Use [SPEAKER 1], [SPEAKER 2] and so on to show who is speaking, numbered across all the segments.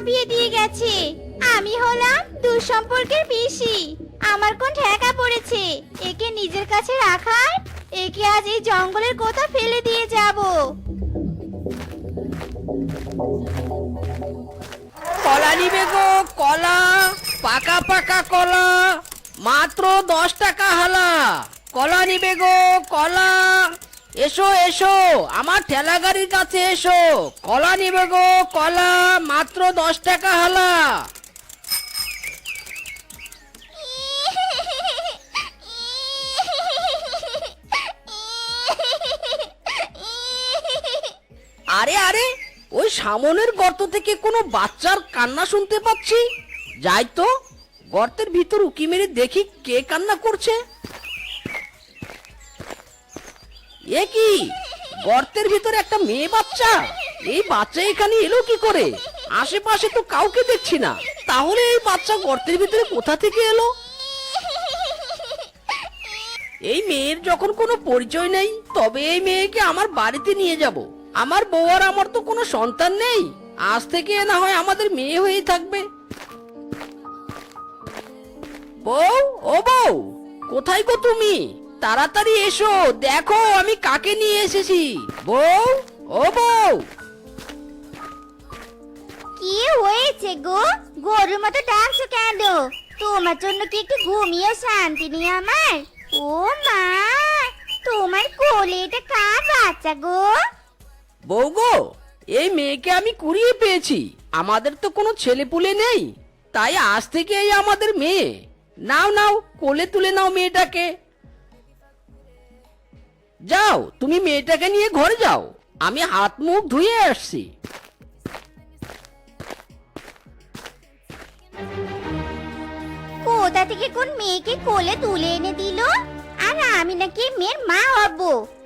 [SPEAKER 1] ছাপিয়ে দিয়ে গেছে। আমি হলাম দুঃসম্পর্কের পিসি। আমার কোন ঠেকা পড়েছে একে নিজের কাছে রাখার? একে আজ এই জঙ্গলের কোথা ফেলে দিয়ে যাব।
[SPEAKER 2] কলা নিবে গো, কলা, পাকা পাকা কলা, মাত্র 10 টাকা হালা। কলা নিবে গো, কলা, এসো এসো আমার ঠেলা গাড়ির কাছে এসো। কলা নিবে গো, কলা, মাত্র 10 টাকা হালা। আরে আরে, ওই সামনের গর্ত থেকে কোনো বাচ্চার কান্না শুনতে পাচ্ছি। যাই তো গর্তের ভিতর উকি মেরে দেখি কে কান্না করছে। এ কি, গর্তের ভিতরে একটা মেয়ে বাচ্চা। এই বাচ্চা এখানে এলো কি করে? আশেপাশে তো কাউকে দেখছি না। তাহলে এই বাচ্চা গর্তের ভিতরে কোথা থেকে এলো? এই মেয়ের যখন কোনো পরিচয় নেই, তবে এই মেয়েকে আমার বাড়িতে নিয়ে যাব। আমার বউ আর আমার তো কোনো সন্তান নেই। আজ থেকে না হয় আমাদের মেয়ে হয়েই থাকবে। বউ, ও বউ, কোথায় গো তুমি? তাড়াতাড়ি এসো, দেখো আমি কাকে নিয়ে এসেছি। বউ, ও বউ।
[SPEAKER 1] কি হয়েছে গো? গরুর মতো ডাকছো কেন? তোমার জন্য কি একটু ঘুমিয়ে শান্তি নেই আমার? ও মা, তোমার কোলে এটা কার বাচ্চা গো?
[SPEAKER 2] বউ গো, এই মেয়েকে আমি কুড়িয়ে পেয়েছি। আমাদের তো কোনো ছেলেপুলে নেই, তাই আজ থেকে এই আমাদের মেয়ে। নাও নাও, কোলে তুলে নাও মেয়েটাকে। যাও, তুমি মেয়েটাকে নিয়ে ঘরে যাও, আমি হাত মুখ ধুয়ে আসছি।
[SPEAKER 1] কোথা থেকে কোন মেয়েকে কোলে তুলে এনে দিল? আর আমি নাকি মেয়ের মা হব?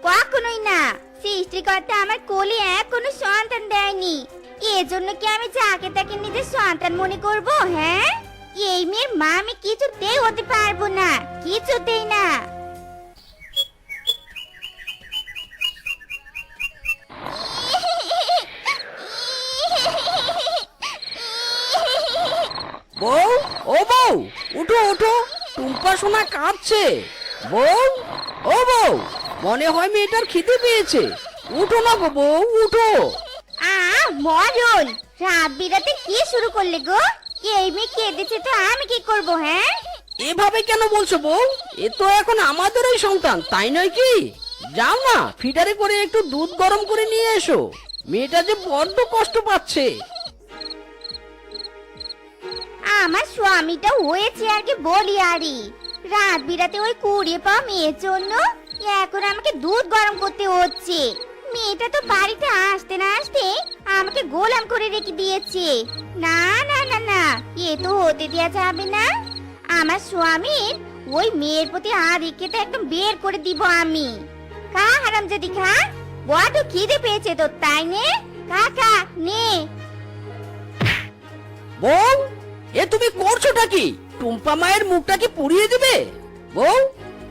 [SPEAKER 1] কখনোই না। সৃষ্টিকর্তা আমার কোলে কোনো সন্তান দেয়নি। এজন্য কি আমি যাকে তাকে নিজের সন্তান মনে করব? হ্যাঁ, এই মেয়ের মা আমি কিছুতেই হতে পারবো না, কিছুতেই না।
[SPEAKER 2] বউ, ও বউ, উঠো উঠো, টুম্পা সোনা কাঁদছে। বউ, ও বউ, মনে হয় মেয়েটার খিদে পেয়েছে। উঠো না গো বউ, উঠো।
[SPEAKER 1] মরণ, রাত বিরাতে কি শুরু করলে গো? এই মেয়ে কেঁদেছে তো আমি কি করব? হ্যাঁ,
[SPEAKER 2] এভাবে কেন বলছো বউ? এ তো এখন আমাদেরই সন্তান, তাই নয় কি? যাও না, ফিডারে করে একটু দুধ গরম করে নিয়ে এসো। মেয়েটা যে বড্ড কষ্ট পাচ্ছে।
[SPEAKER 1] আমার স্বামীটা হয়েছে আর কি বলি আরি। রাত বিরাতে ওই কুড়িয়ে পাওয়া মেয়ের জন্য এখন আমাকে দুধ গরম করতে হচ্ছে। মেয়েটা তো বাড়িতে আসতে না আসতে আমাকে গোলাম করে রেখে দিয়েছে। না না না না, এ তো হতে দেওয়া যাবে না। আমার স্বামীর ওই মেয়ের প্রতি আধিক্যতা একদম বের করে দিব আমি। খা হারামজাদি খা, বড় খিদে পেয়েছে তো তাই নে, কাকা নে।
[SPEAKER 2] বউ, এ তুমি করছোটা কি? টুম্পা মায়ের মুখটা কি পুড়িয়ে দিবে? বউ,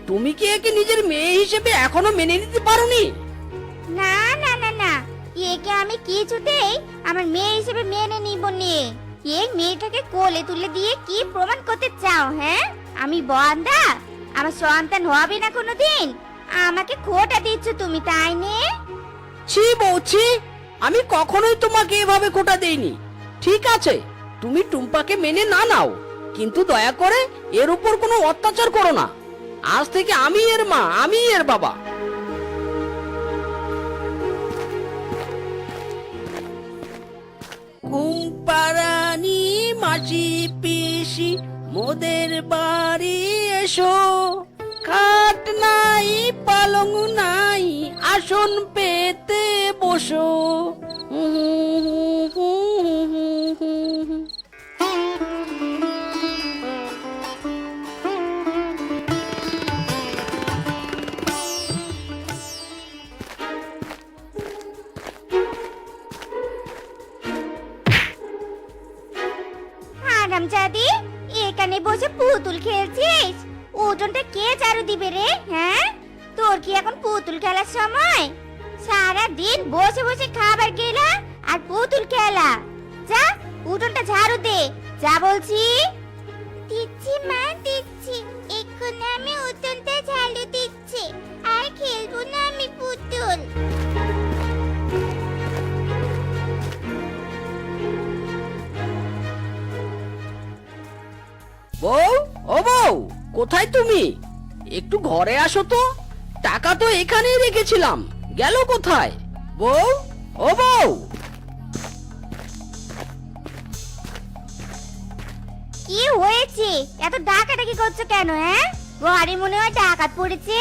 [SPEAKER 2] তুমি কি একে নিজের মেয়ে হিসেবে এখনো মেনে নিতে পারোনি?
[SPEAKER 1] না না না না, একে আমি কিছুতেই আমার মেয়ে হিসেবে মেনে নিব নে। এই মেয়েটাকে কোলে তুলে দিয়ে কি প্রমাণ করতে চাও? হ্যাঁ, আমি বন্দা, আমার সন্তান হবে না কোনোদিন? আমাকে খোটা দিচ্ছ তুমি তাই নে?
[SPEAKER 2] ছি বউ ছি, আমি কখনোই তোমাকে এভাবে খোটা দেইনি। ঠিক আছে, তুমি টুম্পাকে মেনে না নাও, কিন্তু দয়া করে এর উপর কোনো অত্যাচার করো না। আজ থেকে আমি এর মা, আমি এর বাবা। কুম্পারানি মাসি পিসি মোদের বাড়ি এসো। খাট নাই, পালং নাই, আসন পেতে বসো।
[SPEAKER 1] হারামজাদি, এখানে বসে পুতুল খেলছিস? ওজনটা কে ঝাড়ু দিবে রে? হ্যাঁ, তোর কি এখন পুতুল খেলার সময়? সারা দিন বসে বসে খাবার খেলা আর পুতুল খেলা। যা উঠোনটা ঝাড়ু দে, যা বলছি। দিচ্ছি মা, দিচ্ছি। এক্ষুনি আমি উঠোনটা ঝাড়ু দিচ্ছি। আর খেলবো না আমি পুতুল।
[SPEAKER 2] বউ, ও বউ, কোথায় তুমি? একটু ঘরে আসো তো। টাকা তো এখানেই রেখেছিলাম, গেল কোথায়? বউ, ও বউ।
[SPEAKER 1] কি হয়েছে? এত ডাকাডাকি করছো কেন? হ্যাঁ, ঘরে মনে হয় ডাকাত পড়েছে।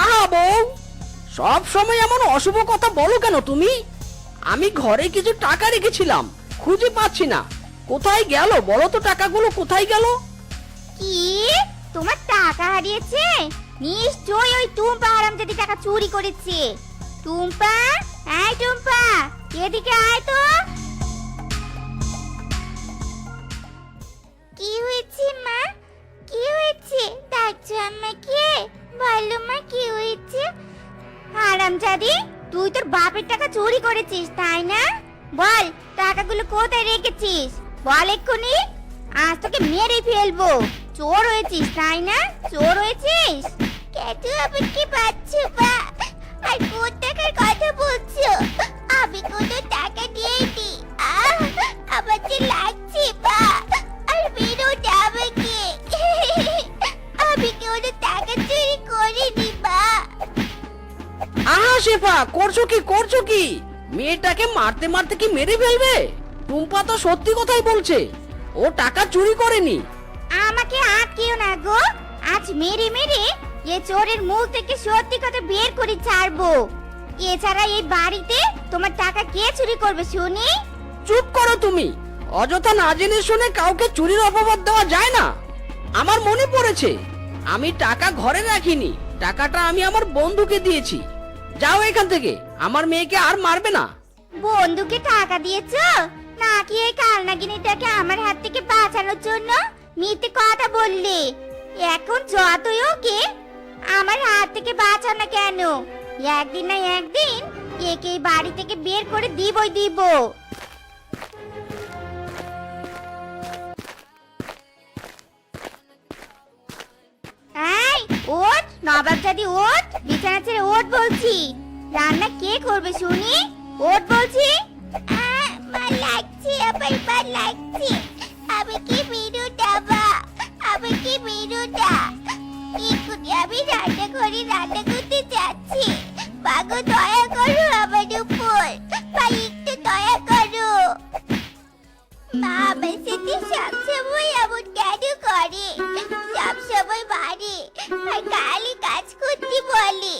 [SPEAKER 2] আহা বউ, সব সময় এমন অশুভ কথা বলো কেন তুমি? আমি ঘরে কিছু টাকা রেখেছিলাম, খুঁজে পাচ্ছি না। কোথায় গেল বলো তো, টাকাগুলো কোথায় গেল?
[SPEAKER 1] কি, তোমার টাকা হারিয়েছে? নিশ্চয়ই ওই টুম্পা হারামজাদি টাকা চুরি করেছে। টুম্পা, এই টুম্পা, এদিকে আয় তো। কি হয়েছে মা? কি হয়েছে? ডাকছো আমাকে? বলো মা, কি হয়েছে? হারামজাদি, তুই তোর বাপের টাকা চুরি করেছিস তাই না? বল, টাকাগুলো কোথায় রেখেছিস? বল এক্ষুনি, আজ তোকে মেরে ফেলবো। চোর হয়েছিস তাই না? চোর হয়েছিস? কেন আবার কি পাচ্ছ বা? আর কোন টাকার কথা বলছো? আমি কোনো টাকা দিইনি। আমার যে লাগছে বা। আর বেরো না আমাকে। আমি কোনো টাকা চুরি করিনি বা।
[SPEAKER 2] আহা শেফা, করছো কি, করছো কি? মেয়েটাকে মারতে মারতে কি মেরে ফেলবে? টুম্পা তো সত্যি কথাই বলছে, ও টাকা চুরি করেনি।
[SPEAKER 1] আমাকে আটকিও না গো। আজ মেরে মেরে এ চোরের মুখ থেকে সত্যি কথা বের করে ছাড়বো। এছাড়া এই বাড়িতে তোমার টাকা কে চুরি করবে শুনি?
[SPEAKER 2] চুপ করো তুমি। অযথা না জেনে শুনে কাউকে চুরির অপবাদ দেওয়া যায় না। আমার মনে পড়েছে, আমি টাকা ঘরে রাখিনি, টাকাটা আমি আমার বন্ধুকে দিয়েছি। যাও এখান থেকে, আমার মেয়েকে আর মারবে না।
[SPEAKER 1] বন্ধুকে টাকা দিয়েছো নাকি এই কালনাগিনীটাকে আমার হাত থেকে বাঁচানোর জন্য মিথ্যে কথা বললে? এখন যতই ওকে আমার হাত থেকে বাঁচাও না কেন, একদিন না একদিন একে এই বাড়ি থেকে বের করে দিবই দিব। এই ওঠ নবাবজাদি, ওঠ, বিছানা ছেড়ে ওঠ বলছি। রান্না কে করবে শুনি? ওঠ বলছি। মা লাগছে, আবার মা লাগছে। আমি কি বেরোটা বা? আমি কি বেরোটা? এক্ষুনি আমি রান্না করে রান্না করতে যাচ্ছি। মাগো দয়া করো আমার উপর, মা একটু দয়া করো। মা আমার সাথে সবসময় এমন কেন করে? সবসময় মারে আর খালি কাজ করতে বলে।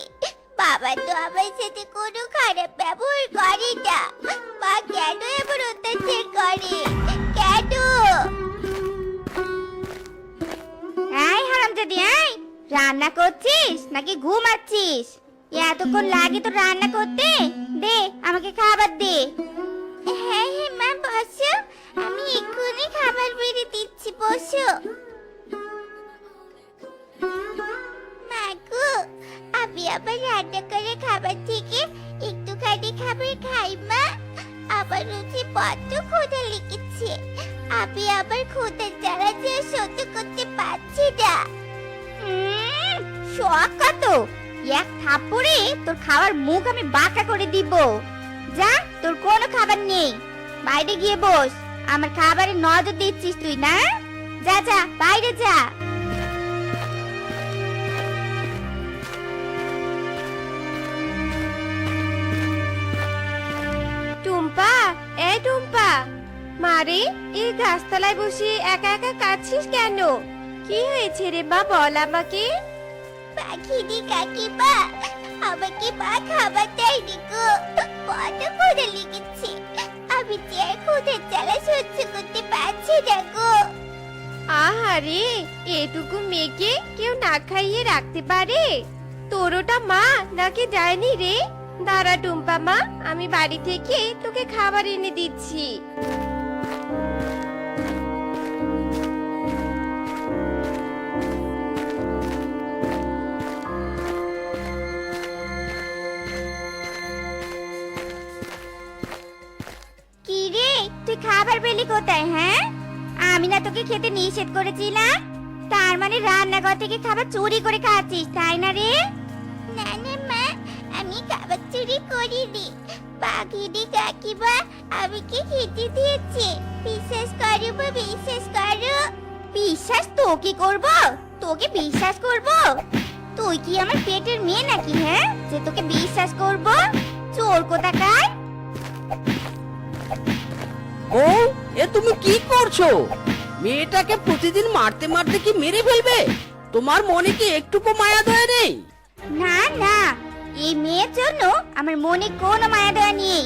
[SPEAKER 1] বাবা তো আমার সাথে কোনো খারাপ ব্যবহার করে না। মা কেন এমন অত্যাচার করে? কেন? এই হারামজাদি, এই রান্না করছিস নাকি ঘুমাচ্ছিস? এতক্ষণ লাগে তো রান্না করতে? দে আমাকে খাবার দে। হ্যাঁ হ্যাঁ মা, বসো, আমি এক্ষুনি খাবার বেড়ে দিচ্ছি, বসো। মাগো, আমি আবার রান্না করে খাবার থেকে একটুখানি খাবার খাই মা। আমার রুচি বড্ড ক্ষুধা লেগেছে। আমি আবার ক্ষুধার জ্বালা যে সহ্য করতে পারছি না। শখ কত! এক থাপ্পড়ে তোর খাওয়ার মুখ আমি বাঁকা করে দিব। যা, তোর কোনো খাবার নেই, বাইরে গিয়ে বস। আমার খাবারে নজর দিচ্ছিস তুই না? যা যা, বাইরে যা।
[SPEAKER 3] টুম্পা, এই টুম্পা, মারে এই গাছতলায় বসে একা একা কাঁদছিস কেন? কি হয়েছে রে মা, বল আমাকে।
[SPEAKER 1] পাখিনি কাকিমা, আমাকে মা খাবার দেয়নি গো। বড্ড ক্ষুধা লেগেছে। আমি যে আর ক্ষুধার জ্বালা সহ্য করতে পারছি না গো।
[SPEAKER 3] আহারে, এটুকু মেয়েকে কেউ না খাইয়ে রাখতে পারে? তোর ওটা মা নাকি যায়নি রে? দাঁড়া টুম্পা মা, আমি বাড়ি থেকে তোকে খাবার এনে দিচ্ছি।
[SPEAKER 1] কি রে, তুই খাবার পেলি কোথায়? হ্যাঁ, আমি না তোকে খেতে নিষেধ করেছিলাম? তার মানে রান্নাঘর থেকে খাবার চুরি করে খাচ্ছিস, তাই না রে? না না মা, আমি খাবার চুরি করিনি। পাখিটি কাকিমা আমাকে খেতে দিয়েছে। বিশ্বাস করো মা, বিশ্বাস করো। বিশ্বাস তোকে করব? তোকে বিশ্বাস করব? তুই কি আমার পেটের মেয়ে নাকি, হ্যাঁ, যে তোকে বিশ্বাস করব? চোর কোথাকার!
[SPEAKER 2] ও, এ তুমি কি করছো? মেয়েটাকে প্রতিদিন মারতে মারতে কি মেরে ফেলবে? তোমার মনে কি একটুকু মায়া দয়া নেই?
[SPEAKER 1] না না, এই মেয়ের জন্য আমার মনে কোনো মায়া দয়া নেই।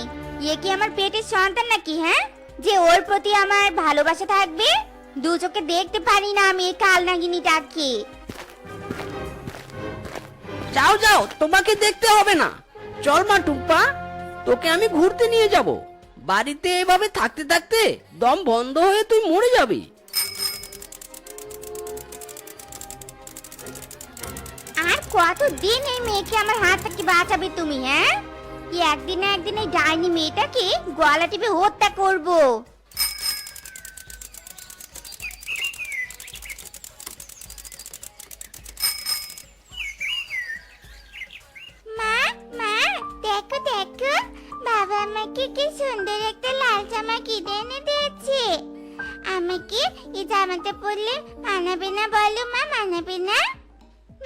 [SPEAKER 1] এ কি আমার পেটের সন্তান নাকি, হ্যাঁ, যে ওর প্রতি আমার ভালোবাসা থাকবে? দু চোখে দেখতে পারি না আমি এই কালনাগিনীটাকে।
[SPEAKER 2] যাও যাও, তোমাকে দেখতে হবে না। চল মা টুম্পা, তোকে আমি ঘুরতে নিয়ে যাব। বাড়িতে এভাবে থাকতে থাকতে দম বন্ধ হয়ে তুই মরে যাবি।
[SPEAKER 1] আর কতদিন এই মেয়েকে আমার হাত থেকে বাঁচাবে তুমি, হ্যাঁ? কি একদিন না একদিন এই ডাইনি মেয়েটাকে গলা টিপে হত্যা করব। মা মা, দেখো দেখো, বাবা আমাকে কি সুন্দর একটা লাল জামা কিনে এনে দিয়েছে। আমাকে এই জামাটা পরলে মানাবে না বলো মা, মানাবে না?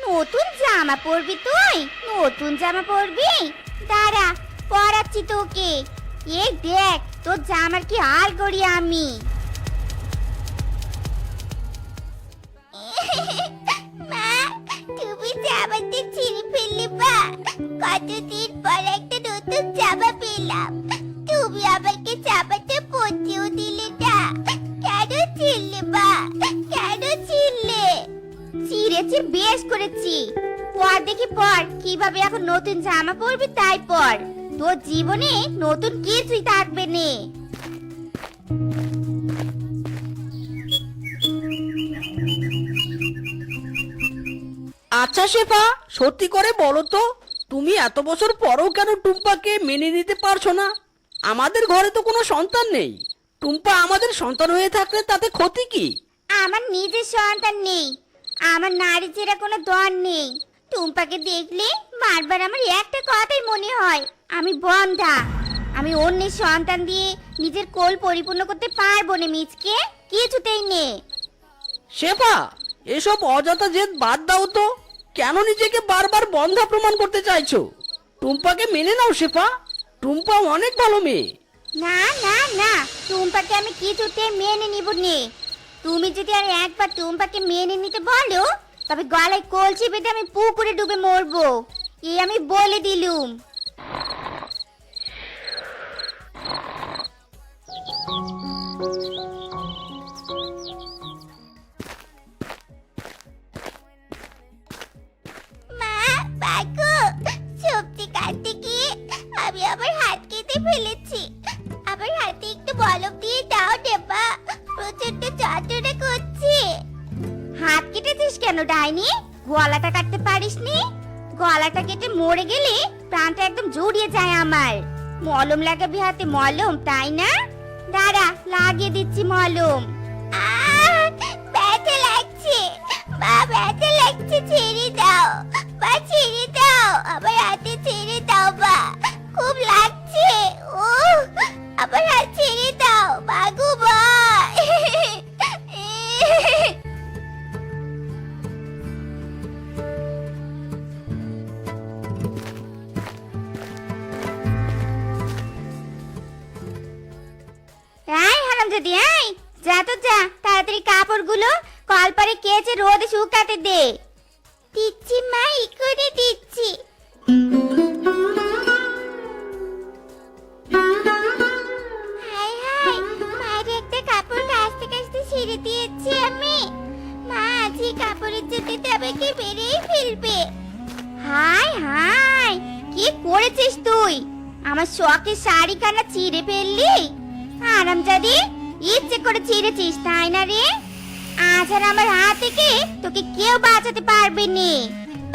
[SPEAKER 1] নতুন জামা পরবি তুই? নতুন জামা পরবি? দাঁড়া, পরাচ্ছি তোকে। এই দেখ তোর জামার কি হাল করি আমি। মা, তুমি জামাতে ছিঁড়ে ফেললে মা। কতদিন পর একটা নতুন জামা পেলাম, তুমি আমাকে জামাটা পরতেও দিলে না। কেন ছিঁড়লে মা, কেন ছিঁড়লে? চিড়েছি, বেশ করেছি। পর দেখি পর, কিভাবে এখন নতুন জামা পরবি তাই পর। তোর জীবনে নতুন কিছুই থাকবে না।
[SPEAKER 2] আচ্ছা শেফা, সত্যি করে বলো তো, তুমি এত বছর পরেও কেন টুম্পাকে মেনে নিতে পারছো না? আমাদের ঘরে তো কোনো সন্তান নেই। টুম্পা আমাদের সন্তান হয়ে থাকলে তাতে ক্ষতি কি?
[SPEAKER 1] আমার নিজের সন্তান নেই, আমার নারী চেরা কোনো দর নেই। টুম্পাকে দেখলে বারবার আমার একটা কথাই মনে হয়, আমি বন্ধা। আমি অন্যের সন্তান দিয়ে নিজের কোল পরিপূর্ণ করতে পারবো না মিচকে, কিছুতেই নে।
[SPEAKER 2] শেফা, এসব অযথা জেদ বাদ দাও তো। কেন নিজেকে বারবার বন্ধা প্রমাণ করতে চাইছো? টুম্পাকে মেনে নাও শেফা, টুম্পা অনেক ভালো মেয়ে।
[SPEAKER 1] না না না, টুম্পাকে আমি কিছুতেই মেনে নিব নে। তুমি যদি আর একবার টুম্পাকে মেনে নিতে বলো, তবে গলায় কলসি বেঁধে আমি পুকুরে ডুবে মরবো, এই আমি বলে দিলুম। মা, বাগো, সবজি কাটতে গিয়ে আমি আমার হাত কেটে ফেলেছি। আমার হাতে একটু বলম দিয়ে দাও দেবা, প্রচন্ড যন্ত্রণা করছে। হাত কেটেছিস কেন ডাইনি? গলাটা কাটতে পারিসনি? গলাটা কেটে মরে গেলে প্রাণটা একদম জুড়িয়ে যায় আমার। মলম লাগাবি হাতে, মলম তাই না? দাঁড়া, লাগিয়ে দিচ্ছি মলম। ব্যথা লাগছে মা, ব্যথা লাগছে, ছেড়ে দাও মা, ছেড়ে দাও, আমার হাতে ছেড়ে দাও মা, খুব লাগছে। ও, আমার হাত ছেড়ে দাও মা গো মা। হারামজাদি, এই যা তো যা, তাড়াতাড়ি কাপড়গুলো কলপারে কেচে রোদে শুকাতে দে। দিচ্ছি মা, করে দিচ্ছি। হাই হাই, মায়ের একটা কাপড় কাচতে কাচতে ছিঁড়ে দিয়েছি আমি। মা আজ এই কাপড়ের জন্য আমাকে মেরেই ফেলবে। হাই হাই, কি করেছিস তুই? আমার শখের শাড়িখানা ছিঁড়ে ফেললি? হারামজাদি, ইচ্ছে করে ছিঁড়েছিস তাই না রে? আজ আর আমার হাত থেকে তোকে কেউ বাঁচাতে পারবে না।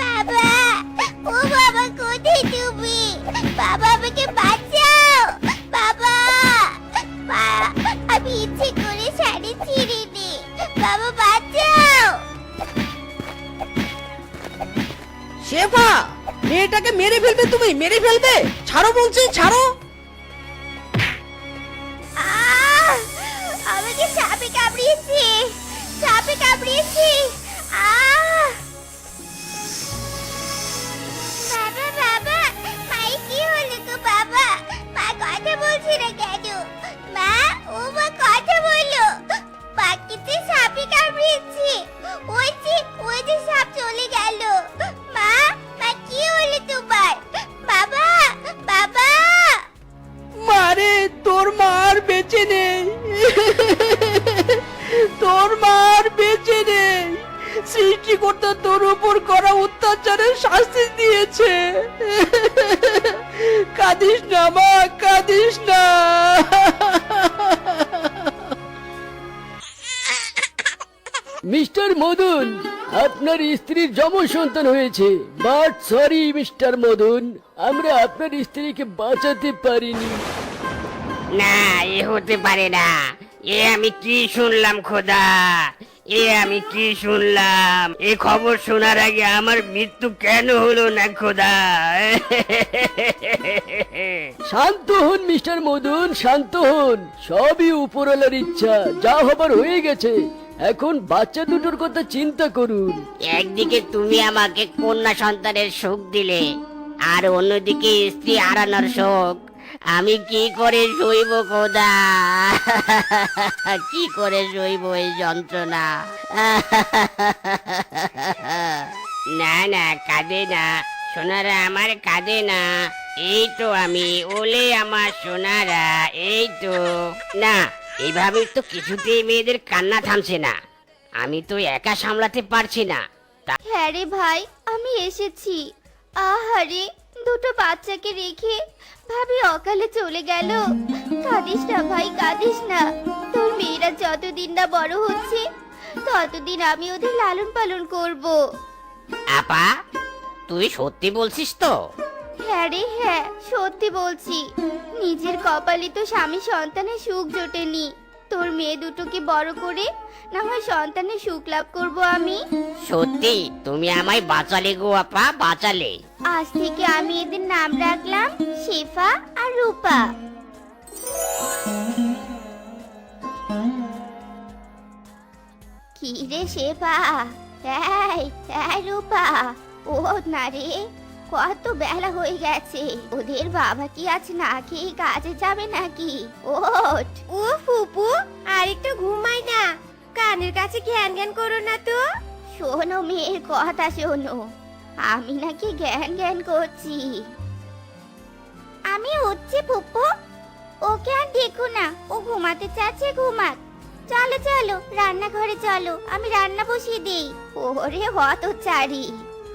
[SPEAKER 1] বাবা, ও বাবা, কোথায় তুমি? বাবা, আমাকে বাঁচাও বাবা। আমি আমি ইচ্ছে করে শাড়ি ছিঁড়িনি। বাবা বাঁচাও।
[SPEAKER 2] শেফা, মেয়েটাকে মেরে ফেলবে, তুমি মেরে ফেলবে, ছাড়ো বলছি, ছাড়ো।
[SPEAKER 1] আহ! আমাকে সাপে কামড়িয়েছে, সাপে কামড়িয়েছে। আহ! বাবা বাবা, মায়ের কি হলো গো বাবা? মা কথা বলছে না কেন? মা, ও মা কথা বললো। পাখিতে সাপে কামড়িয়েছে। ওই যে সাপ চলে গেল। মা, মা কি হলো তোমার? বাবা বাবা।
[SPEAKER 2] মারে, তোর মার বেঁচে নেই, তোর মার বেঁচে নেই। সৃষ্টিকর্তা তোর উপর করা অত্যাচারের শাস্তি দিয়েছে। কাঁদিস না মা, কাঁদিস না। মিস্টার মদন, আপনার স্ত্রীর যমজ সন্তান হয়েছে, বাট সরি মিস্টার মদন, আমরা আপনার স্ত্রীকে বাঁচাতে পারিনি।
[SPEAKER 4] না, এ হতে পারে না। এ আমি কি শুনলাম খোদা, এ আমি কি শুনলাম? এ খবর শোনার আগে আমার মৃত্যু কেন হলো না খোদা?
[SPEAKER 2] শান্ত হন মিস্টার মদন, শান্ত হন। সবই উপরওয়ালার ইচ্ছা, যা হবার হয়ে গেছে। এখন বাচ্চা দুটোর কথা চিন্তা করুন।
[SPEAKER 4] একদিকে তুমি আমাকে কন্যা সন্তানের সুখ দিলে, আর অন্যদিকে স্ত্রী হারানোর শোক। আমি কি করে সইব খোদা? কি করে সইব এই যন্ত্রণা? না না, কাঁদে না সোনারা, আমার কাঁদে না। এই তো আমি, ওলে আমার সোনারা, এই তো। না, এইভাবে তো কিছুতেই মেয়েদের কান্না থামছে না। আমি তো একা সামলাতে পারছি না।
[SPEAKER 1] হ্যাঁ রে ভাই, আমি এসেছি। আহারে, দুটো বাচ্চাকে রেখে ভাবি অকালে চলে গেল। কাঁদিস না ভাই, কাঁদিস না। তোর মেয়েরা যতদিন না বড় হচ্ছে, ততদিন আমি ওদের লালন পালন করব।
[SPEAKER 4] আপা, তুই সত্যি বলছিস তো?
[SPEAKER 1] হ্যাঁ রে হ্যাঁ, সত্যি বলছি। নিজের কপালে তো স্বামী সন্তানের সুখ জোটেনি। তোর মেয়ে দুটোকে বড় করে না হয় সন্তানের সুখ লাভ করব আমি।
[SPEAKER 4] সত্যি তুমি আমায় বাঁচালে গো আপা, বাঁচালে।
[SPEAKER 1] আজ থেকে আমি এদের নাম রাখলাম শেফা আর রূপা। কি রে শেফা? এই রূপা, ও না রে, কত বেলা হয়ে গেছে। ওদের বাবা কি আজ না খেয়ে কাজে যাবে নাকি? ওঠ।
[SPEAKER 3] ও ফুপু, আর একটু ঘুমাই না, কানের কাছে জ্ঞান জ্ঞান করো না তো।
[SPEAKER 1] শোনো মেয়ের কথা শোনো, আমি নাকি জ্ঞান জ্ঞান করছি। আমি উঠছি ফুপু, ওকে আর দেখো না, ও ঘুমাতে চাচ্ছে, ঘুমাক। চলো চলো রান্নাঘরে চলো, আমি রান্না বসিয়ে দেই। ওরে হতচারী,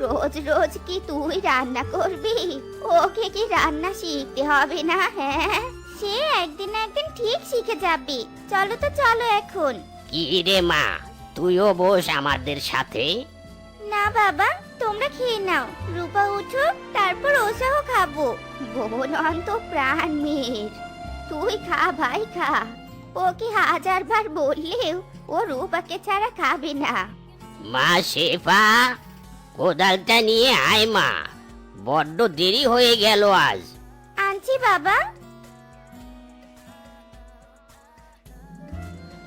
[SPEAKER 1] রোজ রোজ কি তুই রান্না করবি? ওকে কি রান্না শিখতে হবে না? হ্যাঁ, সে একদিন না একদিন ঠিক শিখে যাবে। চলো তো চলো এখন।
[SPEAKER 4] কি রে মা, তুইও বস আমাদের সাথে।
[SPEAKER 1] না বাবা, তোমরা খেয়ে নাও। রূপা উঠো, তারপর ওসহ খাবো। বোন অন্ত প্রাণ মেয়ের। তুই খা ভাই, খা। ওকে হাজারবার বললেও ও রূপাকে ছাড়া খাবে না।
[SPEAKER 4] মা শেফা, কোদালটা নিয়ে আয় মা, বড্ড দেরি হয়ে গেল আজ।
[SPEAKER 1] আনছি বাবা।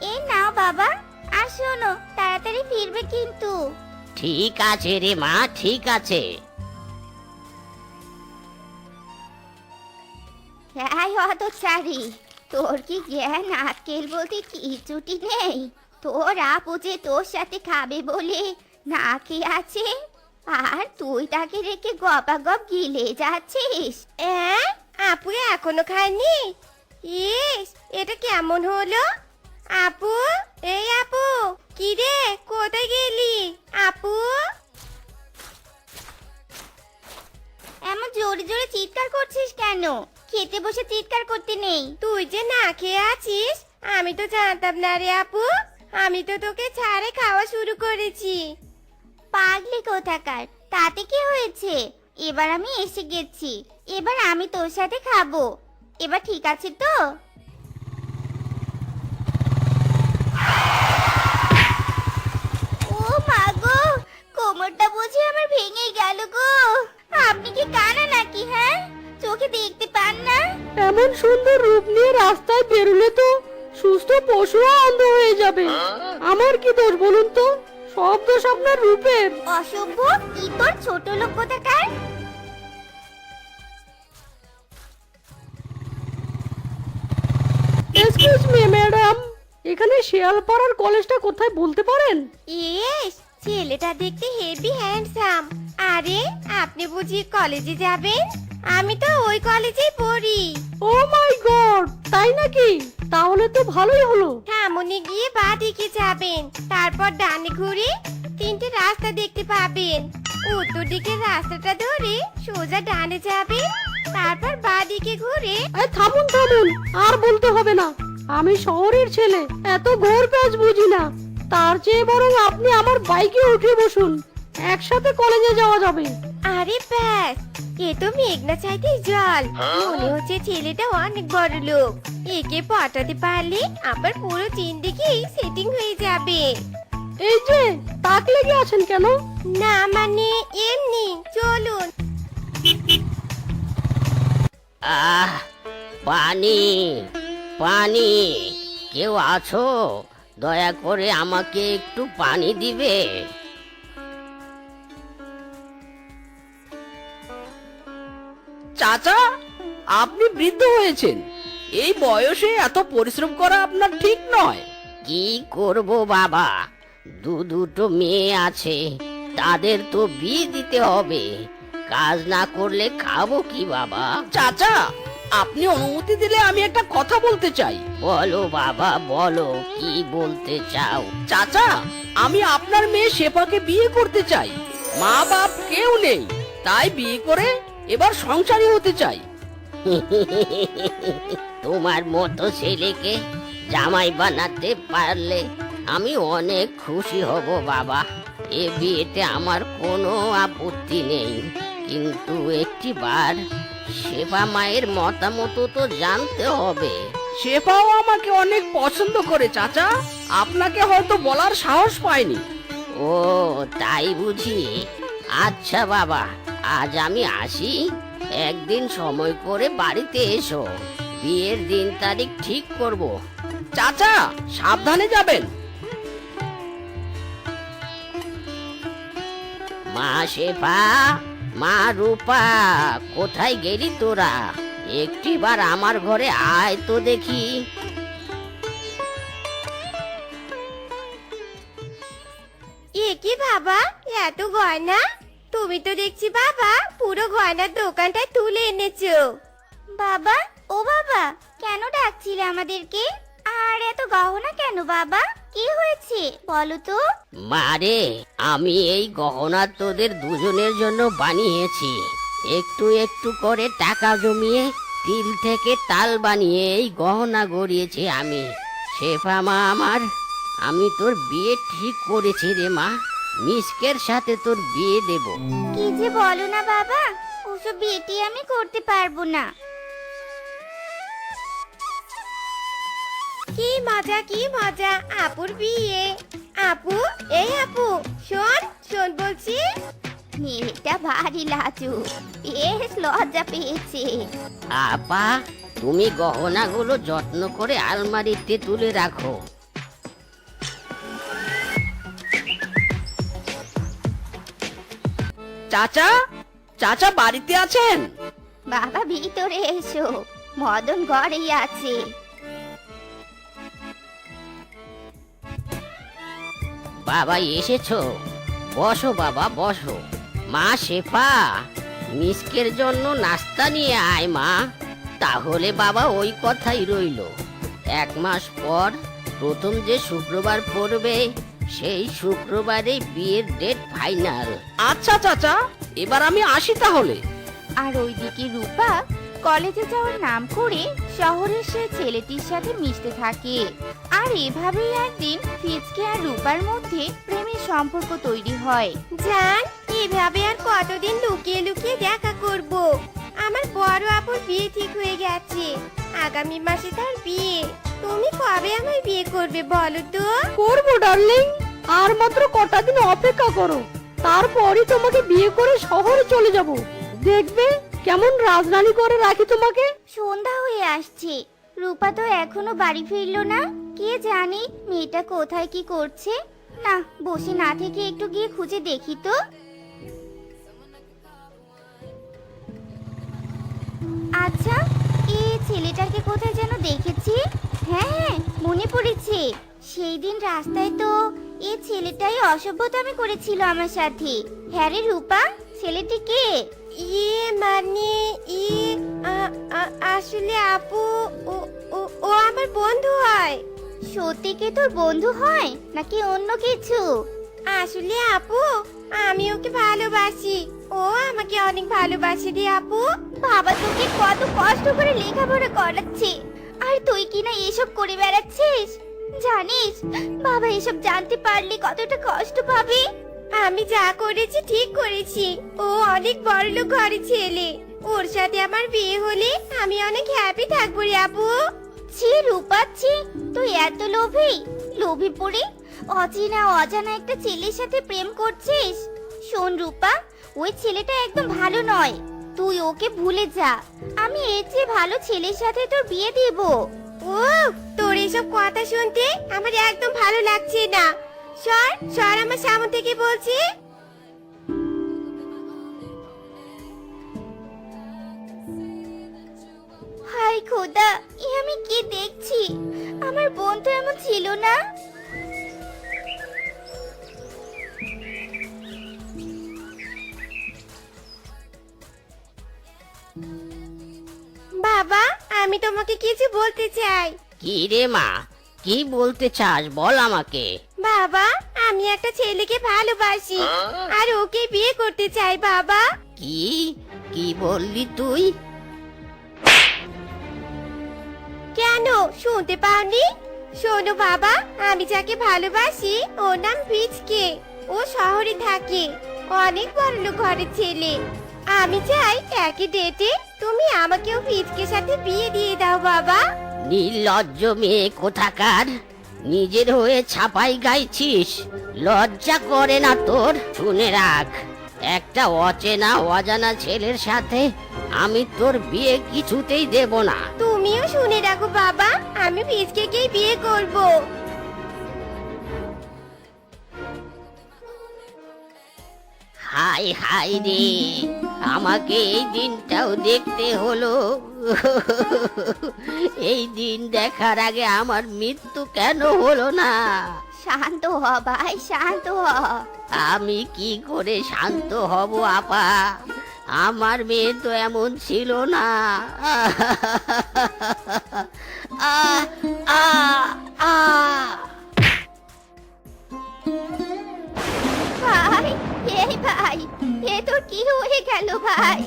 [SPEAKER 1] এই নাও বাবা, আর শোনো, তাড়াতাড়ি ফিরবে কিন্তু।
[SPEAKER 4] ঠিক আছে রে মা, ঠিক আছে।
[SPEAKER 1] হ্যাঁ হতচারী, তোর কি জ্ঞান আক্কেল বলতে কিছুটি নেই? তোর আপু যে তোর সাথে খাবে বলে না খেয়ে আছে, আর তুই তাকে রেখে গপাগপ গিলে যাচ্ছিস।
[SPEAKER 3] আপু এখনো খায়নি? ইস, এটা কেমন হলো? আপু, এই আপু, কি রে, কোথায় গেলি আপু?
[SPEAKER 1] এমন জোরে জোরে চিৎকার করছিস কেন? খেতে বসে চিৎকার করতে নেই।
[SPEAKER 3] তুই যে না খেয়ে আছিস, আমি তো জানতাম না রে আপু। আমি তো তোকে ছাড়ে খাওয়া শুরু করেছি।
[SPEAKER 1] পাগলি কোথাকার, তাতে কি হয়েছে? এবার আমি এসে গেছি, এবার আমি তোর সাথে খাবো। এবার ঠিক আছে তো? আমাকে দেখতে পান না?
[SPEAKER 2] এমন সুন্দর রূপ নিয়ে রাস্তায় বেরোলে তো সুস্থ পশুও অন্ধ হয়ে যাবে। আমার কি দোষ বলুন তো? সব দোষ আপনার রূপের।
[SPEAKER 1] অসভ্য, কি তোর ছোট লোক কোথাকার।
[SPEAKER 2] এক্সকিউজ মি ম্যাডাম, এখানে শিয়ালপাড়ার কলেজটা কোথায় বলতে পারেন?
[SPEAKER 3] ইস, ছেলেটা দেখতে হেভি হ্যান্ডসাম। আরে আপনি বুঝি কলেজে যাবেন? আমি তো ওই কলেজেই পড়ি।
[SPEAKER 2] ও মাই গড, তাই নাকি? তাহলে তো ভালোই হলো।
[SPEAKER 3] সামনে গিয়ে বা দিকে যাবেন, তারপর ডানে ঘুরে 3টে রাস্তা দেখতে পাবেন। উত্তর দিকের রাস্তাটা ধরে সোজা ডানে যাবেন, তারপর বা দিকে ঘুরে।
[SPEAKER 2] এই থামুন থামুন, আর বলতে হবে না। আমি শহরের ছেলে, এত ঘোর প্যাচ বুঝি না। তার চেয়ে বরং আপনি আমার বাইকে উঠে বসুন, একসাথে কলেজে যাওয়া যাবে।
[SPEAKER 3] আরে ব্যাস, এ তো মেঘনা চাইতে জল। মনে হচ্ছে ছেলেটা অনেক বড় লোক। একে পটাতে পারলে আবার পুরো জিন্দেগি সেটিং হয়ে যাবে।
[SPEAKER 2] এই যে তাক লেগে আছেন কেন?
[SPEAKER 3] না মানে এমনি, চলুন।
[SPEAKER 4] আহ, পানি পানি, কেউ আছো? দয়া করে আমাকে একটু পানি দিবে?
[SPEAKER 2] চাচা, আপনি বৃদ্ধ হয়েছেন, এই বয়সে এত পরিশ্রম করা আপনার ঠিক নয়।
[SPEAKER 4] কি করব বাবা, দুটো মেয়ে আছে, তাদের তো বিয়ে দিতে হবে। কাজ না করলে খাবো কি বাবা?
[SPEAKER 2] চাচা, আপনি অনুমতি দিলে আমি একটা কথা বলতে চাই।
[SPEAKER 4] বলো বাবা, বলো, কি বলতে চাও?
[SPEAKER 2] চাচা, আমি আপনার মেয়ে শেফাকে বিয়ে করতে চাই। মা বাপ কেউ নেই, তাই বিয়ে করে এবার সংসারী হতে চাই।
[SPEAKER 4] তোমার মতো ছেলেকে জামাই বানাতে পারলে আমি অনেক খুশি হব বাবা। এ বিয়েতে আমার কোনো আপত্তি নেই, কিন্তু একটি বার সেবা মায়ের মতামত তো জানতে হবে।
[SPEAKER 2] শেফাও আমাকে অনেক পছন্দ করে চাচা, আপনাকে হয়তো বলার সাহস পায়নি।
[SPEAKER 4] ও তাই বুঝি? আচ্ছা বাবা, আজ আমি আসি, একদিন সময় করে বাড়িতে এসো, বিয়ের দিন তারিখ ঠিক করব।
[SPEAKER 2] চাচা, সাবধানে যাবেন।
[SPEAKER 4] মা শেফা, মা রূপা, কোথায় গেলি তোরা? একটিবার আমার ঘরে আয় তো দেখি।
[SPEAKER 3] এ কি বাবা, এত গয়না? তুমি তো দেখছি বাবা পুরো গয়নার দোকানটা তুলে এনেছো।
[SPEAKER 1] বাবা, ও বাবা, কেন ডাকছিলে আমাদেরকে? আর এত গহনা কেন বাবা? কি হয়েছে বলো তো?
[SPEAKER 4] মারে, আমি এই গহনা তোদের দুজনের জন্য বানিয়েছি। একটু একটু করে টাকা জমিয়ে তিল থেকে তাল বানিয়ে এই গহনা গড়িয়েছি আমি। শেফা মা আমার, আমি তোর বিয়ে ঠিক করেছি রে মা, মিসকের সাথে তোর বিয়ে দেব।
[SPEAKER 1] কি যে বলো না বাবা, ওসব বিয়েটি আমি করতে পারবো না।
[SPEAKER 3] কি মজা, কি মজা, আপুর বিয়ে। আপু, এই আপু, শোন শোন বলছি।
[SPEAKER 1] মেয়েটা ভারী লাজু, বেশ লজ্জা পেয়েছে।
[SPEAKER 4] আপা, তুমি গহনাগুলো যত্ন করে আলমারিতে তুলে রাখো।
[SPEAKER 2] চাচা, চাচা বাড়িতে আছেন?
[SPEAKER 1] বাবা ভিতরে এসো, মদন ঘরেই আছে।
[SPEAKER 4] বাবা এসেছো? বসো বাবা, বসো। মা শেফা, মিসকের জন্য নাস্তা নিয়ে আয় মা। তাহলে বাবা ওই কথাই রইলো, 1 মাস পর প্রথম যে শুক্রবার পড়বে সেই শুক্রবারে বিয়ের ডেট ফাইনাল।
[SPEAKER 2] আচ্ছা চাচা, এবার আমি আসি তাহলে।
[SPEAKER 1] আর ওইদিকে রূপা কলেজে যাওয়ার নাম করে শহরের সেই ছেলেটির সাথে মিশতে থাকে। আর এভাবেই একদিন ফিজকে আর রূপার মধ্যে প্রেমের সম্পর্ক তৈরি হয়।
[SPEAKER 3] জান, এভাবে আর কতদিন লুকিয়ে লুকিয়ে দেখা করব? আমার বড় আপুর বিয়ে ঠিক হয়ে গেছে, আগামী মাসে তার বিয়ে। তুমি কবে আমায় বিয়ে করবে বলো তো?
[SPEAKER 2] করবো ডার্লিং, আর মাত্র কটা দিন অপেক্ষা করো, তারপরই তোমাকে বিয়ে করে শহরে চলে যাব। দেখবে কেমন রাজরানী করে রাখি তোমাকে।
[SPEAKER 1] সন্ধ্যা হয়ে আসছে, রূপা তো এখনো বাড়ি ফিরলো না। কে জানে মেয়েটা কোথায় কি করছে। না, বসে না থেকে একটু গিয়ে খুঁজে দেখি তো। আচ্ছা, এই ছেলেটাকে কোথায় যেন দেখেছি। হ্যাঁ হ্যাঁ, মনে পড়েছে। সেই দিন রাস্তায় তো এই ছেলেটাই অসভ্যতামি করেছিল আমার সাথে। হ্যাঁ রে রূপা, ছেলেটি কে?
[SPEAKER 3] মানে আসলে আপু, ও ও ও আমার বন্ধু হয়।
[SPEAKER 1] সত্যি কি তোর বন্ধু হয় নাকি অন্য কিছু?
[SPEAKER 3] আসলে আপু, আমি ওকে ভালোবাসি, ও আমাকে অনেক ভালোবাসে রে আপু।
[SPEAKER 1] বাবা তোকে কত কষ্ট করে লেখাপড়া করাচ্ছে, আর তুই কিনা এসব করে বেড়াচ্ছিস। জানিস বাবা এসব জানতে পারলে কতটা কষ্ট পাবে।
[SPEAKER 3] আমি যা করেছি ঠিক করেছি, ও অনেক বড়লোক ঘরের ছেলে, ওর সাথে আমার বিয়ে হলে আমি অনেক হ্যাপি থাকবো রে আপু।
[SPEAKER 1] ছি রূপা ছি, তুই এত লোভী, লোভী পড়ে অচেনা অজানা একটা ছেলের সাথে প্রেম করছিস। শোন রূপা, ওই ছেলেটা একদম ভালো নয়, তুই ওকে ভুলে যা। আমি এর চেয়ে ভালো ছেলের সাথে তোর বিয়ে দেব।
[SPEAKER 3] ও, তোর এসব কথা শুনতে আমার একদম ভালো লাগছে না। সর সর আমার সামনে থেকে বলছি।
[SPEAKER 1] হাই খোদা, এ আমি কি দেখছি? আমার বোন তো এমন ছিল না।
[SPEAKER 3] বাবা, আমি তোমাকে কিছু বলতে চাই।
[SPEAKER 4] কি রে মা, কি বলতে চাস বল আমাকে।
[SPEAKER 3] বাবা, আমি একটা ছেলেকে ভালোবাসি আর ওকে বিয়ে করতে চাই বাবা।
[SPEAKER 4] কি কি বললি তুই?
[SPEAKER 3] কেন, শুনতে পাওনি? শোনো বাবা, আমি যাকে ভালোবাসি ওর নাম বীজকে, ও শহরে থাকে, অনেক বড়লোক ঘরের ছেলে। আমি চাই একই ডেটে তুমি আমাকেও বীজকে সাথে বিয়ে দিয়ে দাও বাবা।
[SPEAKER 4] নির্লজ্জ মেয়ে কোথাকার, নিজের হয়ে ছাপাই গাইছিস, লজ্জা করে না তোর? শুনে রাখ, একটা অচেনা অজানা ছেলের সাথে আমি তোর বিয়ে কিছুতেই দেব না।
[SPEAKER 3] তুমিও শুনে রাখো বাবা, আমি বীজকেই বিয়ে করব।
[SPEAKER 4] হাই হাই রে, আমাকে এই দিনটাও দেখতে হলো। এই দিন দেখার আগে আমার মৃত্যু কেন হলো না?
[SPEAKER 1] শান্ত হ ভাই, শান্ত হ।
[SPEAKER 4] আমি কি করে শান্ত হব আপা? আমার মেয়ে তো এমন ছিল না। আহ আহ আহ
[SPEAKER 1] ভাই, এই ভাই, এ তোর কি হয়ে গেল ভাই?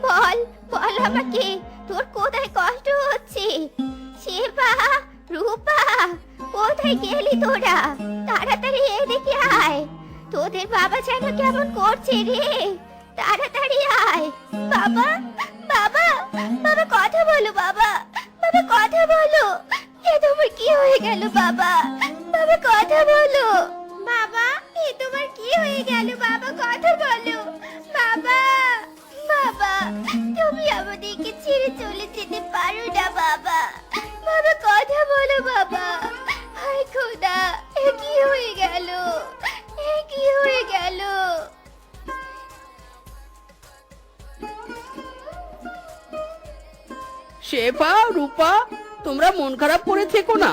[SPEAKER 1] বল বল আমাকে, তোর কোথায় কষ্ট হচ্ছে? শেফা, রূপা, কোথায় গেলি তোরা? তাড়াতাড়ি এদিকে আয়, তোদের বাবা যেন কেমন করছে রে। তাড়াতাড়ি আয়। বাবা, বাবা, বাবা কথা বলো বাবা, বাবা কথা বলো। এ তোমার কি হয়ে গেল বাবা? বাবা কথা বলো।
[SPEAKER 3] বাবা, এ তোমার কি হয়ে গেল বাবা, কথা বলো বাবা।
[SPEAKER 1] বাবা, তুমি আমাদেরকে ছেড়ে চলে যেতে পারো না বাবা। বাবা কথা বলো বাবা। হায় খোদা, এ কি হয়ে গেল? এ কি হয়ে গেল?
[SPEAKER 2] শেফা, রূপা, তোমরা মন খারাপ করে থেকো না,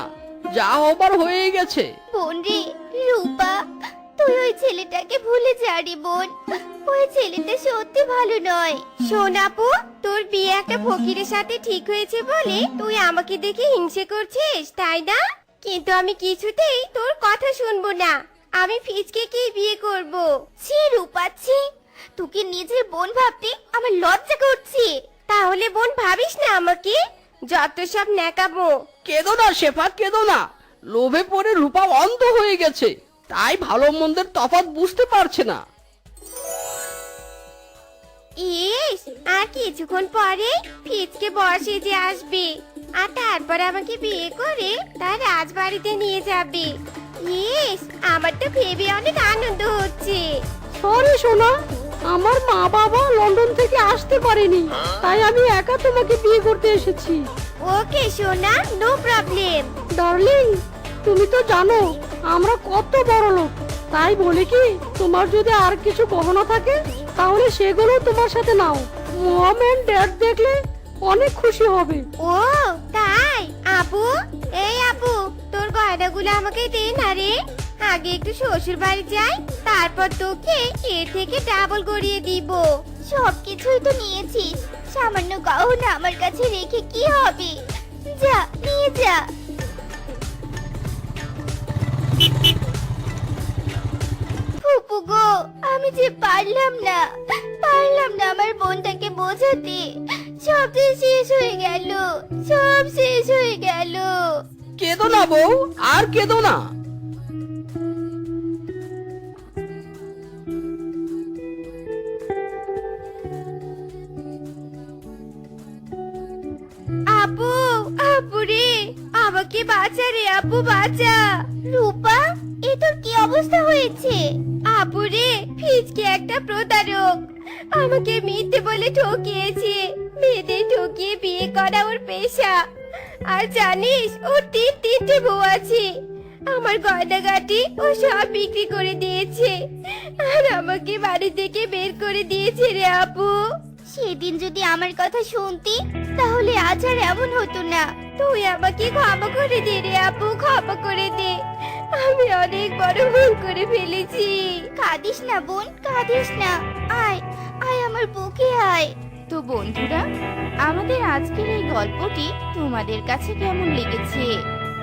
[SPEAKER 2] যা হবার হয়ে গেছে।
[SPEAKER 1] বোন রে, রূপা, তুই ওই ছেলেটাকে ভুলে যা রে বোন। ওই ছেলেটা সত্যি ভালো নয়।
[SPEAKER 3] শোন আপু, তোর বিয়ে একটা ফকিরের সাথে ঠিক হয়েছে বলে তুই আমাকে দেখে হিংসে করছিস, তাই না? কিন্তু আমি কিছুতেই তোর কথা শুনবো না, আমি ফিজকেই বিয়ে করব।
[SPEAKER 1] ছি রূপা ছি, তোকে নিজের বোন ভাবতে আমার লজ্জা করছে।
[SPEAKER 3] তাহলে বোন ভাবিস না আমাকে, যত সব ন্যাকামো।
[SPEAKER 2] কেঁদো না শেফা, কেঁদো না। লোভে পড়ে রূপা অন্ধ হয়ে গেছে, তাই ভালো মন্দের তফাৎ বুঝতে পারছে না।
[SPEAKER 3] ইস, আর কিছুক্ষণ পরে ফিজকে বসে যে আসবে, আর তারপর আমাকে বিয়ে করে তার রাজবাড়িতে নিয়ে যাবে। ইস, আমার তো ভেবে অনেক আনন্দ হচ্ছে।
[SPEAKER 2] আরে সোনা,
[SPEAKER 5] আমার মা বাবা লন্ডন থেকে আসতে পারেনি, তাই আমি একা তোমাকে বিয়ে করতে এসেছি।
[SPEAKER 3] ওকে সোনা, নো প্রবলেম।
[SPEAKER 5] ডার্লিং, তুমি তো জানো আমরা কত বড় লোক, তাই বলি কি তোমার যদি আর কিছু গহনা থাকে তাহলে সেগুলো তোমার সাথে নাও। মম এন্ড ড্যাড দেখলে অনেক খুশি হবে।
[SPEAKER 3] ও তাই? আপু, এই আপু, তোর গয়নাগুলো আমাকে দে না রে। আগে একটু শ্বশুর বাড়ি যাই, তারপর তোকে এর থেকে ডাবল গড়িয়ে দিব।
[SPEAKER 1] সবকিছুই তো নিয়েছিস, সামান্য গহনা আমার কাছে রেখে কি হবে? যা নিয়ে যা। ফুপু গো, আমি যে পারলাম না আমার বোনটাকে বোঝাতে। সব যে শেষ হয়ে গেল, সব শেষ হয়ে গেল।
[SPEAKER 2] কেঁদো না বউ, আর কেঁদো না।
[SPEAKER 3] আপু, আপু রে, আমাকে বাঁচা রে আপু, বাঁচা।
[SPEAKER 1] রূপা, এ তোর কি অবস্থা হয়েছে?
[SPEAKER 3] আপু রে, ফিজকে একটা প্রতারক আমাকে মিথ্যে বলে ঠকিয়েছে। মেয়েদের ঠকিয়ে বিয়ে করা ওর পেশা। আর জানিস, ওর তিনটে বউ আছে। আমার গয়নাগাটি ও সব বিক্রি করে দিয়েছে, আর আমাকে বাড়ি থেকে বের করে দিয়েছে রে আপু।
[SPEAKER 1] সেদিন যদি আমার কথা শুনতি তাহলে আজ আর এমন হতো না।
[SPEAKER 3] তুই আমাকে ক্ষমা করে দে রে আপু, ক্ষমা করে দে। আমি অনেক বড় ভুল করে ফেলেছি।
[SPEAKER 1] কাঁদিস না বোন, কাঁদিস না। আয় আয় আমার বুকে আয়। তো বন্ধুরা, আমাদের আজকের এই গল্পটি তোমাদের কাছে কেমন লেগেছে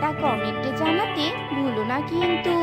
[SPEAKER 1] তা কমেন্টে জানাতে ভুলো না কিন্তু।